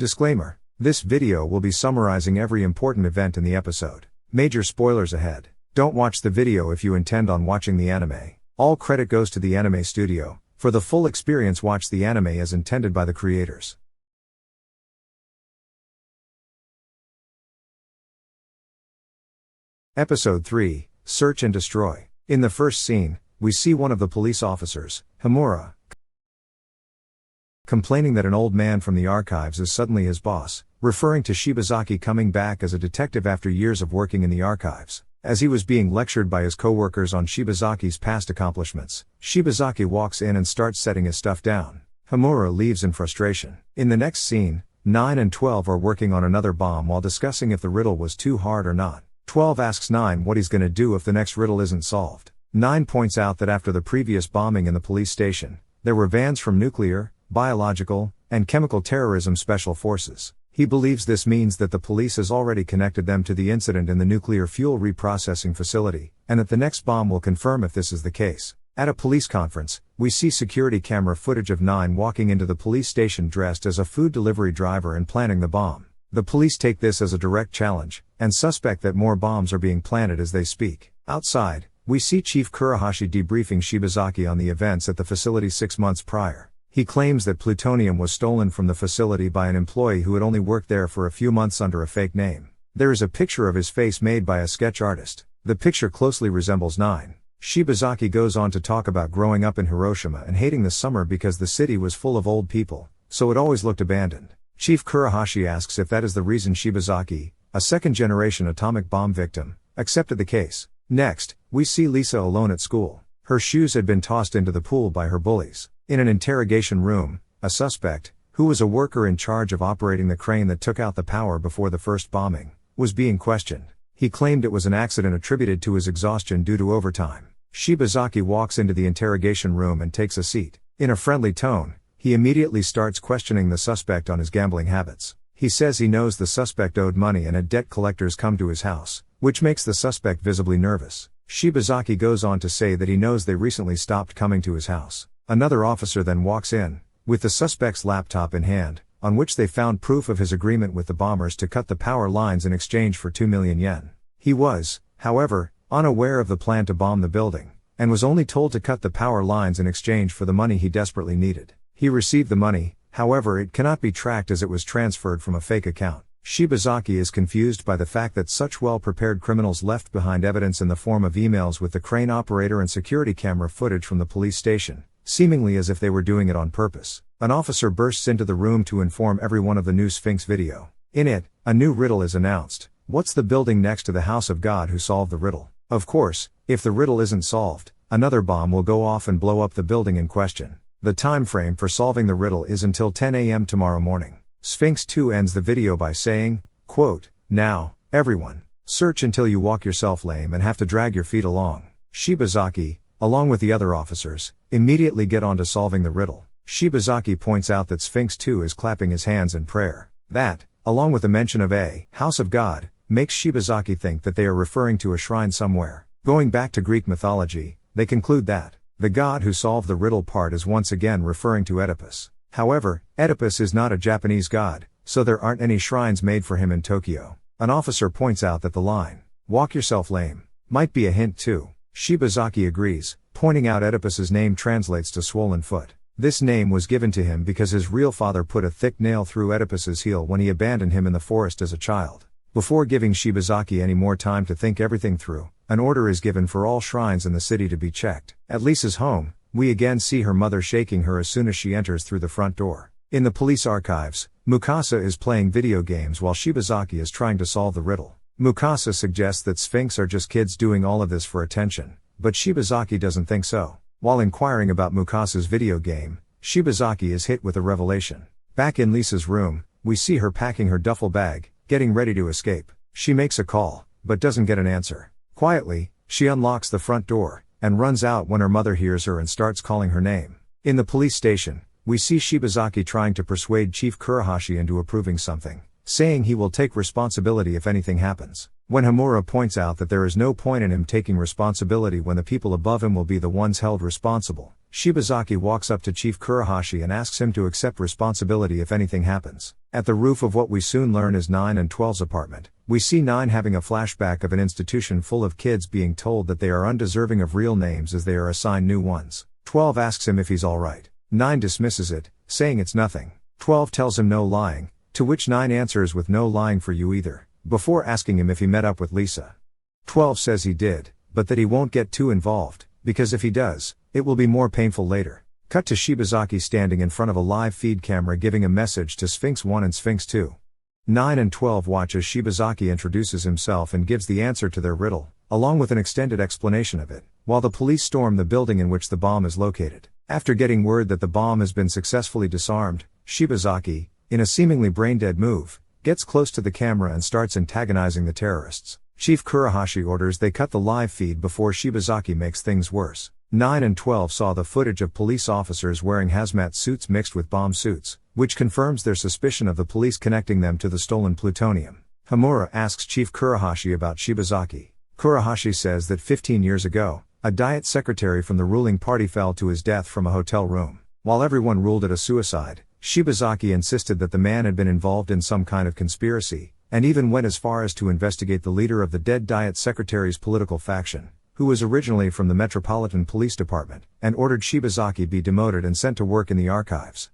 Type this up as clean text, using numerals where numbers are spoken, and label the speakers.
Speaker 1: Disclaimer: this video will be summarizing every important event in the episode. Major spoilers ahead. Don't watch the video if you intend on watching the anime. All credit goes to the anime studio. For the full experience, watch the anime as intended by the creators. Episode 3, Search and Destroy. In the first scene, we see one of the police officers, Himura, complaining that an old man from the archives is suddenly his boss, referring to Shibazaki coming back as a detective after years of working in the archives. As he was being lectured by his co-workers on Shibazaki's past accomplishments, Shibazaki walks in and starts setting his stuff down. Himura leaves in frustration. In the next scene, 9 and 12 are working on another bomb while discussing if the riddle was too hard or not. 12 asks 9 what he's gonna do if the next riddle isn't solved. 9 points out that after the previous bombing in the police station, there were vans from nuclear, biological, and chemical terrorism special forces. He believes this means that the police has already connected them to the incident in the nuclear fuel reprocessing facility, and that the next bomb will confirm if this is the case. At a police conference, we see security camera footage of 9 walking into the police station dressed as a food delivery driver and planning the bomb. The police take this as a direct challenge, and suspect that more bombs are being planted as they speak. Outside, we see Chief Kurohashi debriefing Shibazaki on the events at the facility 6 months prior. He claims that plutonium was stolen from the facility by an employee who had only worked there for a few months under a fake name. There is a picture of his face made by a sketch artist. The picture closely resembles 9. Shibazaki goes on to talk about growing up in Hiroshima and hating the summer because the city was full of old people, so it always looked abandoned. Chief Kurohashi asks if that is the reason Shibazaki, a second-generation atomic bomb victim, accepted the case. Next, we see Lisa alone at school. Her shoes had been tossed into the pool by her bullies. In an interrogation room, a suspect, who was a worker in charge of operating the crane that took out the power before the first bombing, was being questioned. He claimed it was an accident attributed to his exhaustion due to overtime. Shibazaki walks into the interrogation room and takes a seat. In a friendly tone, he immediately starts questioning the suspect on his gambling habits. He says he knows the suspect owed money and had debt collectors come to his house, which makes the suspect visibly nervous. Shibazaki goes on to say that he knows they recently stopped coming to his house. Another officer then walks in, with the suspect's laptop in hand, on which they found proof of his agreement with the bombers to cut the power lines in exchange for 2 million yen. He was, however, unaware of the plan to bomb the building, and was only told to cut the power lines in exchange for the money he desperately needed. He received the money, however it cannot be tracked as it was transferred from a fake account. Shibazaki is confused by the fact that such well-prepared criminals left behind evidence in the form of emails with the crane operator and security camera footage from the police station, seemingly as if they were doing it on purpose. An officer bursts into the room to inform everyone of the new Sphinx video. In it, a new riddle is announced. What's the building next to the House of God who solved the riddle? Of course, if the riddle isn't solved, another bomb will go off and blow up the building in question. The time frame for solving the riddle is until 10 a.m. tomorrow morning. Sphinx 2 ends the video by saying, quote, "Now, everyone, search until you walk yourself lame and have to drag your feet along." Shibazaki, along with the other officers, immediately get on to solving the riddle. Shibazaki points out that Sphinx 2 is clapping his hands in prayer. That, along with the mention of a House of God, makes Shibazaki think that they are referring to a shrine somewhere. Going back to Greek mythology, they conclude that the god who solved the riddle part is once again referring to Oedipus. However, Oedipus is not a Japanese god, so there aren't any shrines made for him in Tokyo. An officer points out that the line, "Walk yourself lame," might be a hint too. Shibazaki agrees, pointing out Oedipus's name translates to swollen foot. This name was given to him because his real father put a thick nail through Oedipus's heel when he abandoned him in the forest as a child. Before giving Shibazaki any more time to think everything through, an order is given for all shrines in the city to be checked. At Lisa's home, we again see her mother shaking her as soon as she enters through the front door. In the police archives, Mukasa is playing video games while Shibazaki is trying to solve the riddle. Mukasa suggests that Sphinx are just kids doing all of this for attention, but Shibazaki doesn't think so. While inquiring about Mukasa's video game, Shibazaki is hit with a revelation. Back in Lisa's room, we see her packing her duffel bag, getting ready to escape. She makes a call, but doesn't get an answer. Quietly, she unlocks the front door, and runs out when her mother hears her and starts calling her name. In the police station, we see Shibazaki trying to persuade Chief Kurohashi into approving something, saying he will take responsibility if anything happens. When Hamura points out that there is no point in him taking responsibility when the people above him will be the ones held responsible, Shibazaki walks up to Chief Kurohashi and asks him to accept responsibility if anything happens. At the roof of what we soon learn is 9 and 12's apartment, we see 9 having a flashback of an institution full of kids being told that they are undeserving of real names as they are assigned new ones. 12 asks him if he's alright. 9 dismisses it, saying it's nothing. 12 tells him no lying, to which 9 answers with no lying for you either, before asking him if he met up with Lisa. 12 says he did, but that he won't get too involved, because if he does, it will be more painful later. Cut to Shibazaki standing in front of a live feed camera giving a message to Sphinx 1 and Sphinx 2. 9 and 12 watch as Shibazaki introduces himself and gives the answer to their riddle, along with an extended explanation of it, while the police storm the building in which the bomb is located. After getting word that the bomb has been successfully disarmed, Shibazaki, in a seemingly brain-dead move, gets close to the camera and starts antagonizing the terrorists. Chief Kurohashi orders they cut the live feed before Shibazaki makes things worse. 9 and 12 saw the footage of police officers wearing hazmat suits mixed with bomb suits, which confirms their suspicion of the police connecting them to the stolen plutonium. Hamura asks Chief Kurohashi about Shibazaki. Kurohashi says that 15 years ago, a diet secretary from the ruling party fell to his death from a hotel room. While everyone ruled it a suicide, Shibazaki insisted that the man had been involved in some kind of conspiracy, and even went as far as to investigate the leader of the dead diet secretary's political faction, who was originally from the Metropolitan Police Department, and ordered Shibazaki be demoted and sent to work in the archives.